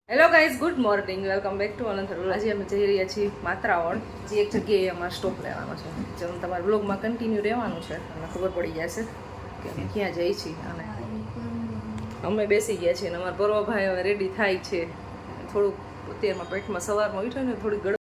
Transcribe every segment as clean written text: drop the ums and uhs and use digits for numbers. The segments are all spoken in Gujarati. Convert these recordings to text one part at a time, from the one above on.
Hello guys, good morning, welcome back to Anantar. આજે અમે જઈ રહ્યા છીએ માત્રાવણ, જે એક જગ્યાએ અમારે સ્ટોપ લેવાનો છે, જે તમારા બ્લોગમાં કન્ટિન્યુ રહેવાનું છે અને ખબર પડી જશે કે અમે ક્યાં જઈએ છીએ. અને અમે બેસી ગયા છીએ અને અમારા પર્વભાઈ હવે રેડી થાય છે. થોડુંક અત્યારમાં પેટમાં સવારમાં ઉઠ્યો ને થોડીક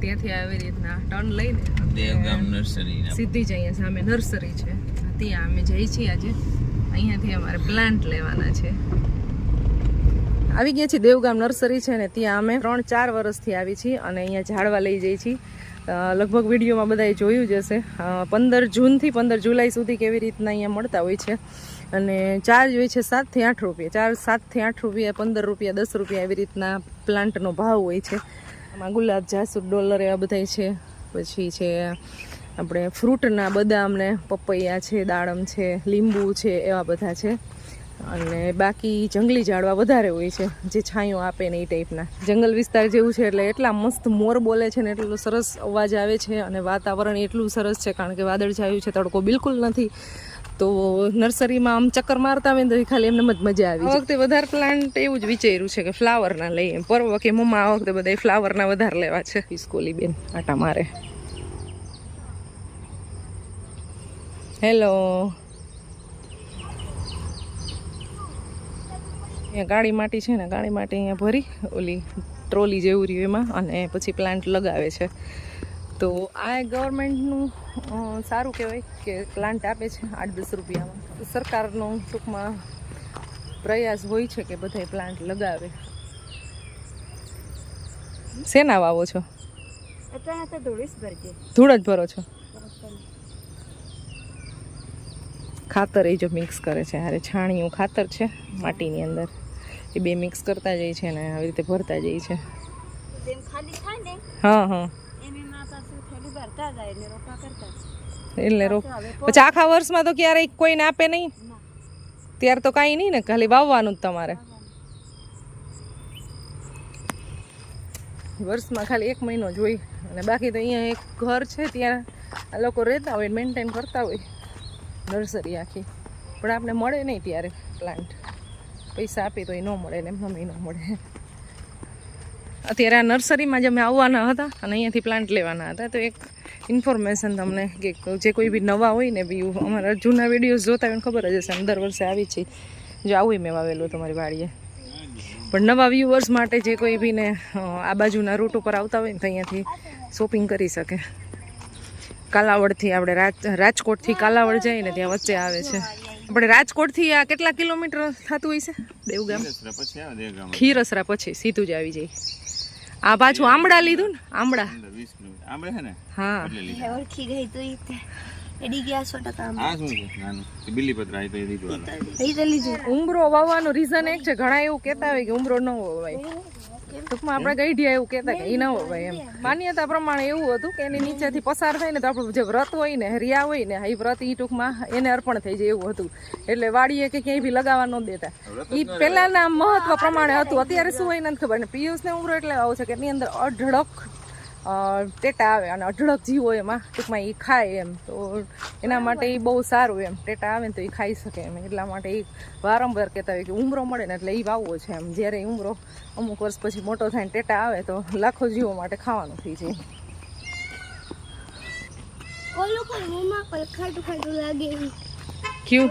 ત્યાંથી આવી રીતના ટર્ન લઈને દેવગામ નર્સરી સીધી જ અહીંયા સામે નર્સરી છે, ત્યાં અમે જઈએ છીએ. આજે અહીંયાથી અમારે પ્લાન્ટ લેવાના છે. આવી ગયા છીએ દેવગામ નર્સરી છે ને, ત્યાં અમે 3-4 વર્ષથી આવી છીએ અને અહીંયા ઝાડવા લઈ જઈએ છીએ. લગભગ વિડીયોમાં બધાએ જોયું જ હશે. 15 જૂનથી 15 જુલાઈ સુધી કેવી રીતના અહીંયા મળતા હોય છે અને ચાર્જ હોય છે 7 થી 8 રૂપિયા. 7 થી 8 રૂપિયા, 15 રૂપિયા, 10 રૂપિયા એવી રીતના પ્લાન્ટનો ભાવ હોય છે. આમાં ગુલાબ, જાસૂદ, ડોલર એવા બધા છે. પછી છે આપણે ફ્રૂટના બદામ ને પપૈયા છે, દાડમ છે, લીંબુ છે, એવા બધા છે. અને બાકી જંગલી ઝાડવા વધારે હોય છે, જે છાંયો આપે ને એ ટાઈપના. જંગલ વિસ્તાર જેવું છે એટલે એટલા મસ્ત મોર બોલે છે ને, એટલો સરસ અવાજ આવે છે અને વાતાવરણ એટલું સરસ છે, કારણ કે વાદળ છાયું છે, તડકો બિલકુલ નથી. તો નર્સરીમાં આમ ચક્કર મારતા હોય ને તો ખાલી એમને જ મજા આવી. આ વખતે વધારે પ્લાન્ટ એવું જ વિચાર્યું છે કે ફ્લાવરના લઈએ. પર્વ કે મમ્મા આ વખતે બધા ફ્લાવરના વધારે લેવા છે. પિસ્કોલી બેન આટા મારે. હેલો, અહીંયા ગાડી માટી છે ને, ગાડી માટી અહીંયા ભરી ઓલી ટ્રોલી જેવું રહ્યું એમાં, અને પછી પ્લાન્ટ લગાવે છે. તો આ ગવર્મેન્ટનું સારું કહેવાય કે પ્લાન્ટ આપે છે 8-10 રૂપિયામાં. સરકારનો ટૂંકમાં પ્રયાસ હોય છે કે બધાય પ્લાન્ટ લગાવે. શેના વાવો છો? ધૂળ જ ભરો છો? ખાતર એ જો મિક્સ કરે છે, હારે છાણિયું ખાતર છે માટીની અંદર, એ બે મિક્સ કરતા જાય છે ને આવી રીતે ભરતા જાય છે. હા હા, એટલે રોપ પછી આખા વર્ષમાં તો ક્યારેય કોઈને આપે નહીં, ત્યારે તો કાંઈ નહીં ને, ખાલી વાવવાનું જ તમારે. વર્ષમાં ખાલી 1 મહિનો જ હોય. અને બાકી તો અહીંયા એક ઘર છે, ત્યાં આ લોકો રહેતા હોય, મેન્ટેન કરતા હોય નર્સરી આખી. પણ આપણે મળે નહીં ત્યારે પ્લાન્ટ, પૈસા આપી તો એ ન મળે ને એમને ન મળે. અત્યારે આ નર્સરીમાં જ અમે આવવાના હતા અને અહીંયાથી પ્લાન્ટ લેવાના હતા. તો એક ઇન્ફોર્મેશન તમને કે જે કોઈ બી નવા હોય ને, બી અમારા જૂના વિડીયોઝ જોતા હોય ખબર જ હશે, અમે દર વર્ષે આવી છીએ. જો આવું મેં વાવેલું તમારી વાડીએ. પણ નવા વ્યૂઅર્સ માટે જે કોઈ બી ને આ બાજુના રૂટ ઉપર આવતા હોય ને, તો અહીંયાથી શોપિંગ કરી શકે. કાલાવડથી આપણે રાજકોટથી કાલાવડ જઈએ ને, ત્યાં વચ્ચે આવે છે. આપણે રાજકોટથી આ કેટલા કિલોમીટર થતું હોય છે દેવગામ? ખીરસરા પછી સીધું જ આવી જાય. આ પાછું આંબળા લીધું ને, આંબળા હા, ઓળખી ગઈ તો એડી ગયા 100%. આ શું છે? નાનું બિલીપત્ર આ તો એ લીધું. ઉંબરો વાવવાનું રીઝન એક છે, ઘણા એવું કહેતા હોય કે ઉંબરો ન વાવાય. ટૂંકમાં આપણે ગઈઢિયા એવું કહેતા કે એ ન વાવાય એમ. માન્યતા પ્રમાણે એવું હતું કે એની નીચેથી પસાર થાય ને તો આપણું જે વ્રત હોય ને, રિયા હોય ને, એ વ્રત એ ટૂંકમાં એને અર્પણ થઈ જાય એવું હતું. એટલે વાડીએ કે ક્યાંય બી લગાવવા ન દેતા. એ પહેલાના મહત્વ પ્રમાણે હતું. અત્યારે શું હોય નથી ખબર ને. પિયુષને ઉંબરો એટલે આવો છે કે એની અંદર અઢળક ટેટા આવે અને અઢળક જીવ હોય એમાં, ટૂંકમાં એ ખાય એમ. તો એના માટે એ બહુ સારું એમ, ટેટા આવે ને તો એ ખાઈ શકે એમ. એટલા માટે એ વારંવાર કહેતા હોય કે ઉંબરો મળે ને એટલે એ વાવવો છે એમ. જ્યારે ઉંબરો અમુક વર્ષ પછી મોટો થાય ને ટેટા આવે તો લાખો જીવો માટે ખાવાનું થઈ જાય. ક્યું?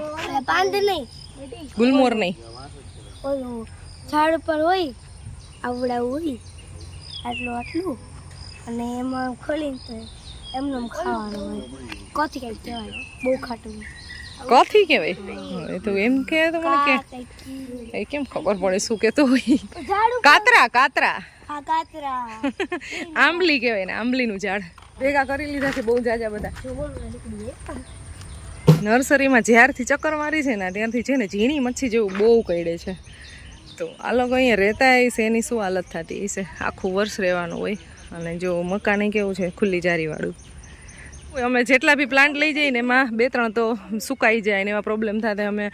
ગુલમોર નહીં, ઝાડ પર હોય આવડા હોય આટલું અને એમાં ખોલીને તો એમને ખાવાનું હોય. કોથી કઈ કહેવાય, બહુ ખાટું. કોથી કહેવાય? એ તો એમ કે તો મને કે એ કેમ ખબર પડે શું કહેતો હોય? કાતરા, કાતરા. હા, કાતરા. આંબલી કહેવાય ને, આંબલીનું ઝાડ. ભેગા કરી લીધા છે બહુ જાજા બધા. નર્સરીમાં જ્યારથી ચક્કર મારી છે ને, ત્યારથી છે ને ઝીણી મચ્છી જેવું બહુ કઈડે છે. તો આ લોકો અહીંયા રહેતા હશે, એની શું હાલત થતી હશે? આખું વર્ષ રહેવાનું હોય અને જો મકાને કેવું છે ખુલ્લી જારીવાળું. અમે જેટલા બી પ્લાન્ટ લઈ જઈએ ને એમાં 2-3 તો સુકાઈ જાય ને એવા પ્રોબ્લેમ થાય. અમે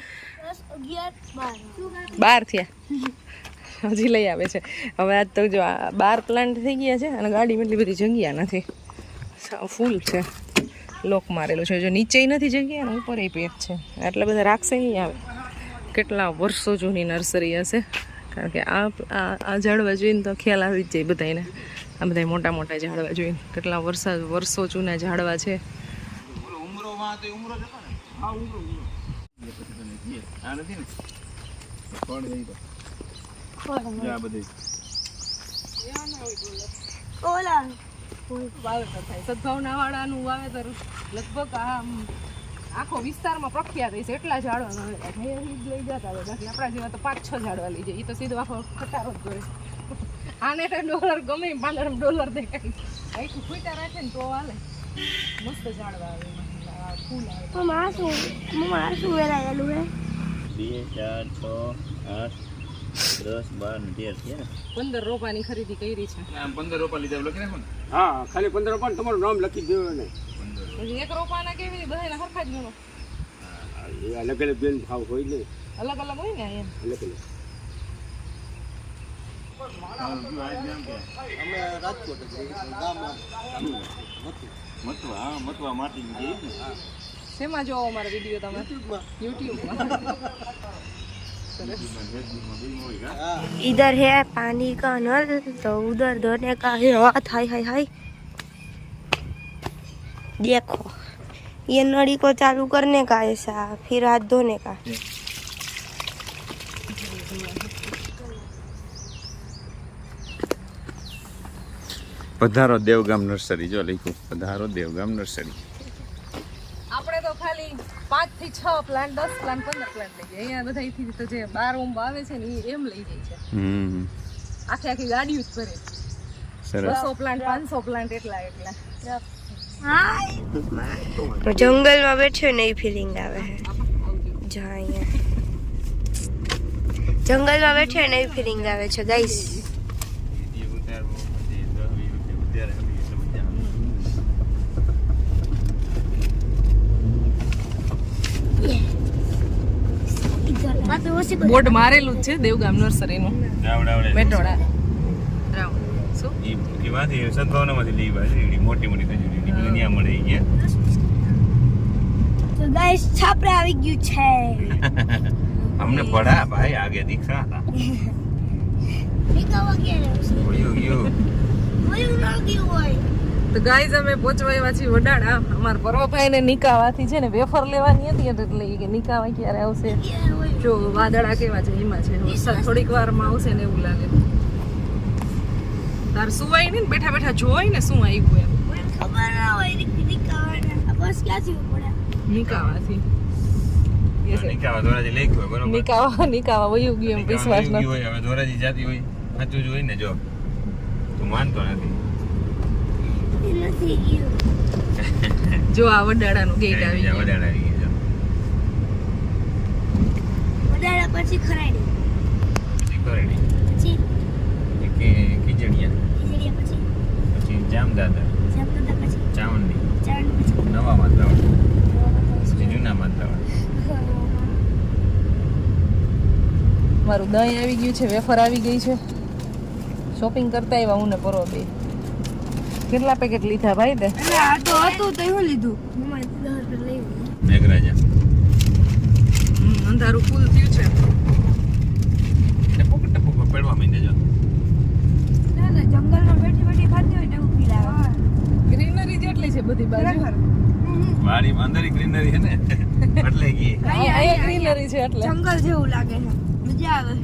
12 થયા હજી લઈ આવે છે. હવે આજ તો જો 12 પ્લાન્ટ થઈ ગયા છે અને ગાડીમાં એટલી બધી જગ્યા નથી, ફૂલ છે, લોક મારેલું છે. જો નીચે નથી જગ્યા ને ઉપર પેક છે, આટલા બધા રાખશે નહીં આવે. કેટલા વર્ષો જૂની નર્સરી હશે, કારણ કે આ ઝાડવા જોઈને તો ખ્યાલ આવી જ જાય બધાને. આ બધા મોટા મોટા ઝાડવા જોઈને કેટલા વર્ષો જૂના ઝાડવા છે. વાવેતર થાય સદભાવના વાળાનું વાવેતર લગભગ આખો વિસ્તારમાં પ્રખ્યાત છે. એટલા ઝાડવા વાવેલા લઈ જતા હોય, બાકી આપણા જેવા તો 5-6 ઝાડવા લઈ જાય. એ તો સીધો આખો ખટારો જ કરે. આને $1 ગમે $15 દેખાય. આખું ખૂટા રાખે ને તો હાલે. મસ્ત ઝાડવા આવે, ફૂલ આવે. શું વેરાયેલું હે? 2, 4, 6, 8, 10, 12, 13 થયા. 15 રોપાની ખરીદી કરી છે. આમ 15 રોપા લીધા લખી નાખો ને. હા, ખાલી 15 રૂપિયા તમારું નામ લખી દેવું ને. પછી 1 રોપાના કેવી બધાને સરખા જ ગણો. એ અલગ અલગ બેન ભાવ હોય ને, અલગ અલગ હોય ને એમ. અલગ અલગ. મથવા માટી શેમાં જોવો અમારો વિડીયો તમે? યુટ્યુબમાં. इधर है पानी का नल तो उधर धोने का है हाथ. हाय हाय हाय, देखो ये नली को चालू करने का ऐसा, फिर हाथ धोने का. પધારો દેવગામ નર્સરી. જો લખ્યું પધારો દેવગામ નર્સરી. આપણે તો ખાલી 5 થી 6 પ્લાન્ટ, 10 પ્લાન્ટ, 15 પ્લાન્ટ લઈ જાય. અહીંયા બધા અહીંથી તો જે 12 ઓમ આવે છે ને એ એમ લઈ જાય છે. આખી ગાડીઓ જ ભરે. સરસ. 200 પ્લાન્ટ, 500 પ્લાન્ટ એટલા. जंगल में बैठे नई फीलिंग आवे है. जहाँ અહીંયા जंगल में बैठे नई फीलिंग आवे છે गाइस. બોર્ડ મારેલું જ છે દેવગામ નર્સરીનું. મેટોડા શું એમાંથી સદભાવનામાંથી લીવા છે. મોટી મોટી ખજૂરી નીકળી ત્યાં મળે ગયા. તો ગાइस છાપરા આવી ગયું છે. हमने पढ़ा भाई, आगे दिख रहा था. નીકળવા ગયા यो તો ગાઈઝ અમે પહોંચવા આવ્યા છીએ વડાળા. અમારા પર્વભાઈને નિકાવાથી છે ને વેફર લેવાની હતી એટલે કે નિકાવા ક્યારે આવશે. જો વાદળા કેવા છે એમાં છે, વરસાદ થોડીક વારમાં આવશે ને એવું લાગે. તાર સુવાય નહીં ને બેઠા બેઠા જોઈ ને શું આવ્યું એમ. ખબર ના હોય નીકળવાના બસ ક્યાંથી પડે નિકાવાથી નિકાવા ધોરાજી લખ્યું હોય બરોબર. નિકાવા વયું ગયું એમ વિશ્વાસ ન. હોય હવે ધોરાજી જાતી હોય સાચું જ હોય ને. જો તું માનતો નથી. નથી ગયું. જો આ વડાળાનું ગેટ આવી ગયું. વડાળ આવી ગયું. વડાળા પછી ખરાડી, ખરેડી પછી ખીજડીયા, ખીજડીયા, પછી જામદાદા, જામદાદા, પછી ચાવંડી, ચારણ, પછી નવા માત્રાવાળા, પછી જૂના માત્રાવાળા. મારું દહીં આવી ગયું છે, વેફર આવી ગઈ છે. શોપિંગ કરતા આવ્યા હું ને પરો બે. કેટલા પેકેટ લીધા ભાઈ તે? આ તો હતું તો હું લીધું. મમ્મા 10 રૂપિયા લઈ ગઈ. મેઘરાજા અંધારું ફૂલ થયું છે. ટપક ટપક પડવા માંડે. જો ના ના જંગલમાં બેઠી બેઠી ખાતી હોય ને એવું ફીલ આવે. ગ્રીનરી જેટલી છે બધી બાજુ. વાડીમાં અંદર ગ્રીનરી છે ને એટલે ગઈ. અહીંયા ગ્રીનરી છે એટલે જંગલ જેવું લાગે છે, મજા આવે.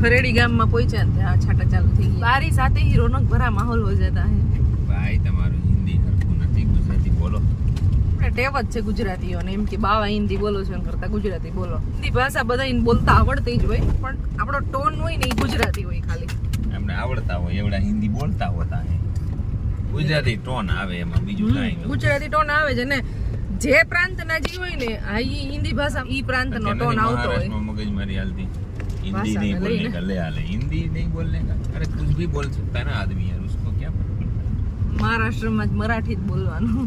खरेड़ी गाम में पहुंचा थे हाँ छाटा चालू थी गई. बारिश आते ही रौनक भरा माहौल हो जाता है. ભાઈ તમારું હિન્દી હરખું નથી, ગુજરાતી બોલો. આપણે ટેવ જ છે ગુજરાતીઓને એમ કે બાવા હિન્દી બોલો છો એમ કરતા ગુજરાતી બોલો. હિન્દી ભાષા બધાને બોલતા આવડતી જ હોય પણ આપણો ટોન હોય ને એ ગુજરાતી હોય ખાલી. એમને આવડતા હોય એવડા હિન્દી બોલતા હોતા હે. ગુજરાતી ટોન આવે એમાં, બીજું કાંઈ નહીં. ગુજરાતી ટોન આવે છે ને જે પ્રાંતના જે હોય ને આ ઈ હિન્દી ભાષા ઈ પ્રાંતનો ટોન આવતો હોય महाराष्ट्र में मगज मारी हालती हिंदी भाषा नहीं में बोलने लेना। का ले हाले हिंदी नहीं बोलने का अरे कुछ भी बोल सकता है ना आदमी यार उसको क्या फर्क पड़ता है મહારાષ્ટ્રમાં જ મરાઠી જ બોલવાનું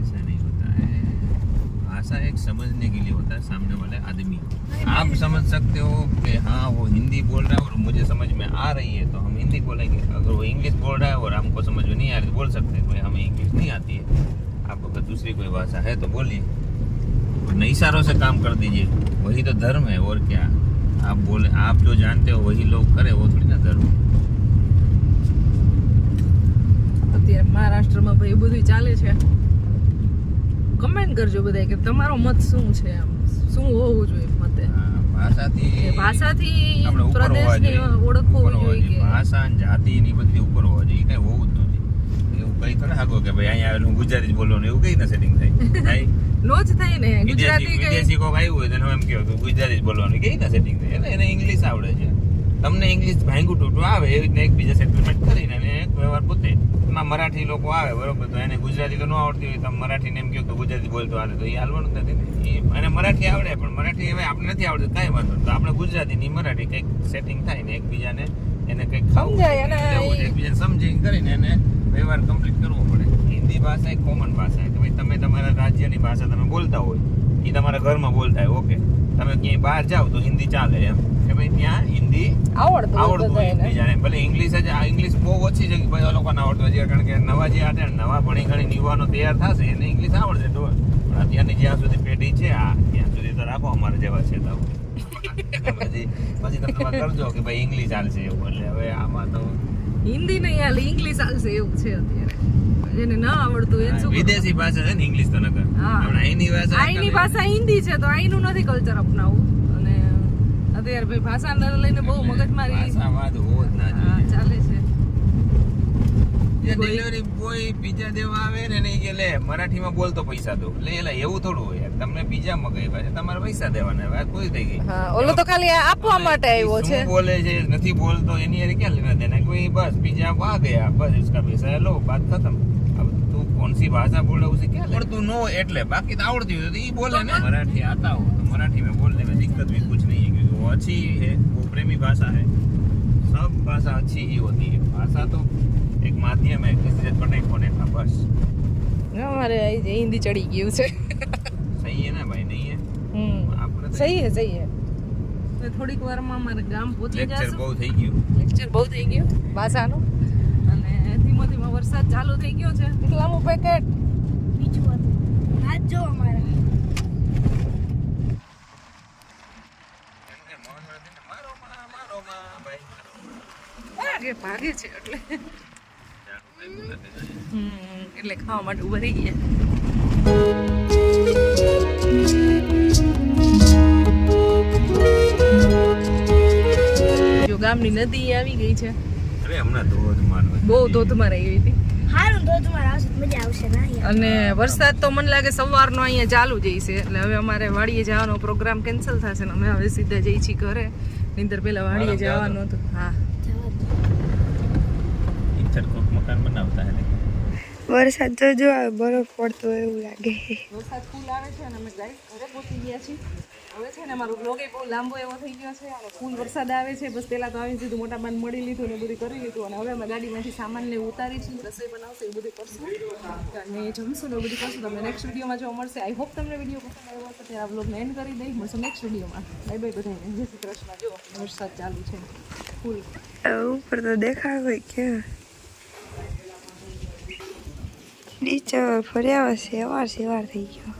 ऐसा नहीं होता है भाषा एक समझने के लिए होता है सामने वाले आदमी आप समझ सकते हो कि हाँ वो हिंदी बोल रहा है और मुझे समझ में आ रही है तो हम हिंदी बोलेंगे अगर वो इंग्लिश बोल रहा है और हमको समझ में नहीं आ रही तो बोल सकते हैं भाई हमें इंग्लिश नहीं आती है आपको अगर दूसरी कोई भाषा है तो बोलिए और इशारों से काम कर दीजिए वही तो धर्म है और क्या आप बोले आप जो जानते हो वही लोग करे वो थोड़ी ना धर्म અત્યારે મહારાષ્ટ્રમાં ભાઈ એ બધું ચાલે છે કમેન્ટ કરજો બધા કે તમારો મત શું છે આમ શું હોવું જોઈએ મતે ભાષાથી એ ભાષાથી આપણે ઉપર હોવા પ્રદેશની જોઈએ ઓળખ ઉપર હોવી હોવા જોઈએ જોઈએ કે ભાષા અને જાતિ ની બધી ઉપર હોવા જોઈએ કઈ હોવું જ નથી એવું કઈ થોડા હાગો કે ભાઈ અહીંયા આવેલું ગુજરાતી જ બોલવાનું એવું કઈ ના સેટિંગ થાય નો જ થાય ને ગુજરાતી કઈ વિદેશી કોક આવ્યું હોય તો એમ કહો કે ગુજરાતી જ બોલવાનું કઈ ના સેટિંગ થાય એને ઇંગ્લિશ આવડે છે તમને ઇંગ્લિશ ભાંગું ટૂટું આવે એવી રીતના એકબીજા સેટલમેન્ટ કરીને અને એક વ્યવહાર પોતે એમાં મરાઠી લોકો આવે બરોબર તો એને ગુજરાતી તો ન આવડતી હોય તો મરાઠીને એમ કહો તો ગુજરાતી બોલતો હાલે તો એ હાલવાનું જ નથી ને એને મરાઠી આવડે પણ મરાઠી હવે આપણે નથી આવડતું કાંઈ વાંધો નહીં. તો આપણે ગુજરાતીની મરાઠી કંઈક સેટિંગ થાય ને એકબીજાને એને કંઈક ખાવું સમજાય અને લેવું છે. એકબીજાને સમજી કરીને એને વ્યવહાર કમ્પ્લીટ કરવો પડે. હિન્દી ભાષા એક કોમન ભાષા છે કે ભાઈ તમે તમારા રાજ્યની ભાષા તમે બોલતા હોય એ તમારા ઘરમાં બોલતા હોય ઓકે તમે ક્યાંય બહાર જાઓ તો હિન્દી ચાલે એમ કે ભાઈ ત્યાં હિન્દી આવડતું આવડતું હોય બધાને એકબીજાને ભલે ઇંગ્લિશ જ આ ઇંગ્લિશ બહુ ઓછી છે કે બધા લોકોને આવડતું હોય છે કારણ કે નવા જે આટે નવા ભણી ઘણી યુવાનો તૈયાર થશે એને ઇંગ્લિશ આવડશે તો પણ અત્યારની જ્યાં સુધી પેઢી છે આ ત્યાં સુધી તો રાખો અમારે જેવા છે તો પછી તમે કરજો કે ભાઈ ઇંગ્લિશ ચાલશે એવું એટલે હવે આમાં તો હિન્દી નહીં હાલે ઇંગ્લિશ હાલશે એવું છે અત્યારે જેને ના આવડતું એને શું વિદેશી ભાષા છે ને ઇંગ્લિશ તો નકર હા. આપણે અહીંની ભાષા આઈની ભાષા હિન્દી છે તો આઈનું નથી કલ્ચર અપનાવવું અને અત્યારે ભાઈ ભાષાને લઈને બહુ મગજમારી ભાષાવાદ હોવો જ ના હા, જોઈએ ચાલે છે જે ડિલિવરી બોય પીઝા દેવા આવે ને એને ઈ કે લે મરાઠીમાં બોલતો પૈસા દો લે એલા એવું થોડું હોય યાર તમને પીઝા મગાવ્યા છે તમારે પૈસા દેવાના વાત પૂરી થઈ ગઈ હા ઓલો તો ખાલી આપવા માટે આવ્યો છે શું બોલે છે નથી બોલતો એની હારે ક્યાં લેના દેના કોઈ બસ પીઝા આ ગયા બસ इसका पैसा लो बात खत्म अब तू कौन सी भाषा बोल रहा उसे क्या आवड़તું ન હોય એટલે બાકી તો આવડતી હોય તો ઈ બોલે ને मराठी आता हो तो मराठी में बोलने में दिक्कत भी कुछ नहीं है क्योंकि वो अच्छी है वो प्रेमी भाषा है सब भाषा अच्छी ही होती है भाषा तो एक माध्यम है किसी से कनेक्ट होने का बस અમારે અહીં જે હિન્દી ચડી ગયું છે सही है ना भाई नहीं है આપણે તો સહી હે સહી હે તો થોડીક વારમાં અમારે ગામ પહોંચી લેક્ચર જશું બહુ થઈ ગયું લેક્ચર બહુ થઈ ગયું ભાષાનું અને ધીમો ધીમો વરસાદ ચાલુ થઈ ગયો છે કેટલામું પેકેટ બીજું હતું હાથ જો અમારા ભાગે ભાગે છે એટલે એટલે ખાવા માટે ઉભા રહી ગયા જો ગામની નદી આવી ગઈ છે અરે હમણાં ધોધ મારવા બહુ ધોધમાર આવી હતી હારું તો તમારા આવશે તો મજા આવશે ના યાર અને વરસાદ તો મને લાગે સવારનો અહીંયા ચાલુ જ છે એટલે હવે અમારે વાડીએ જવાનો પ્રોગ્રામ કેન્સલ થશે ને અમે હવે સીધા જઈ છીએ ઘરે નીંદર પહેલા વાડીએ જવાનું હતું હા છટકો મકાન બનાવતા હે વરસાદ તો જો બરફ પડતો હોય એવું લાગે વરસાદ ફૂલ આવે છે અને અમે ગાઈસ ઘરે પહોંચી ગયા છીએ હવે છે ને અમારો બ્લોગ બહુ લાંબો એવો થઈ ગયો છે અને ફૂલ વરસાદ આવે છે બસ પહેલાં તો આવી સીધું મોટા બાન મળી લીધું ને બધું કરી લીધું અને હવે અમે ગાડીમાંથી સામાનને ઉતારી છીએ રસોઈ બનાવશું એ બધું કરશું અને જમશું ને એ બધું કરશું તમને નેક્સ્ટ વિડીયોમાં જોવા મળશે આઈ હોપ તમને વિડીયો પસંદ આવ્યો તો ત્યાં આ બ્લોગને એન્ડ કરી દઈ મળશું નેક્સ્ટ વિડીયોમાં બાય બાય બધાને જય શ્રી કૃષ્ણ જો વરસાદ ચાલુ છે ફૂલ ઉપર તો દેખાય કે નીચે ફર્યા સેવાર સેવાર થઈ ગયો